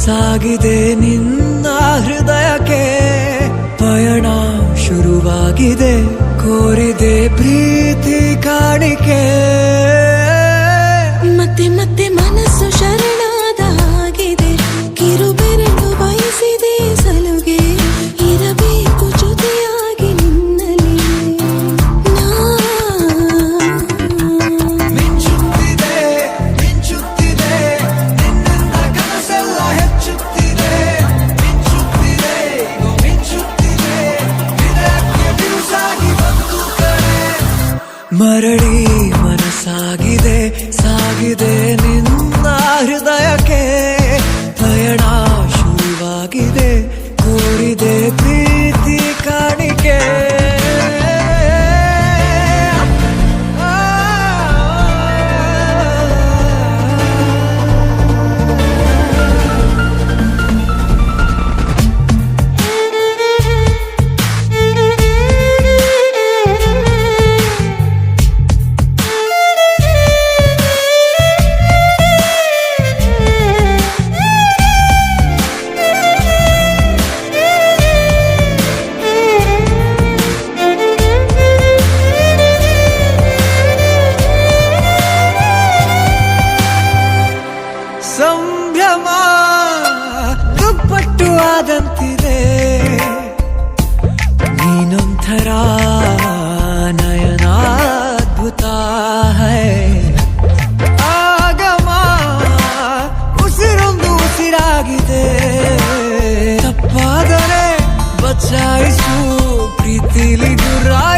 ಸಾಗಿದೆ ನಿನ್ನ ಹೃದಯಕ್ಕೆ ಪಯಣ ಶುರುವಾಗಿದೆ ಕೋರಿದೆ ಪ್ರೀತಿ ಕಾಣಿಕೆ ಮತ್ತೆ ಮತ್ತೆ ಮನಸ್ಸು ಶರಣಾದ ಹಾಗಿದೆ ಕಿರುಬೆರಳು ಬಯಸಿದೆ ಸಲುಗೆ ಇರಬೇಕು ಜೊತೆಯಾಗಿ ನಿನ್ನಲ್ಲಿ ಮಿಂಚುತ್ತಿದೆ ಮಿಂಚುತ್ತಿದೆ ನಿನ್ನಿಂದ ಕನಸೆಲ್ಲ ಹೆಚ್ಚುತ್ತಿದೆ ಮಿಂಚುತ್ತಿದೆ ಮಿಂಚುತ್ತಿದೆ ಹೃದಯಕ್ಕೆ ಬಿರುಸಾಗಿ ಬಂತು ಕರೆ ಮರಳಿ ಮನಸ್ಸಾಗಿದೆ ಸಾಗಿದೆ ನಿನ್ನ ಹೃದಯಕ್ಕೆ ಪಯಣ ಶುರುವಾಗಿದೆ ಕೋರಿದೆ ಪ್ರೀತಿ ಕಾಣಿಕೆ ಸಂಭ್ರಮ ದುಪ್ಪಟ್ಟು ಆದಂತಿದೆ ನೀನೊಂಥರ ನಯನಾದ್ಭುತ ಹೈ ಆಗಮ ಉಸಿರೊಂದು ಉಸಿರಾಗಿದೆ ತಪ್ಪಾದರೆ ಬಚಾಯಿಸು ಪ್ರೀತಿಲಿ ಗುರಾಯಿಸು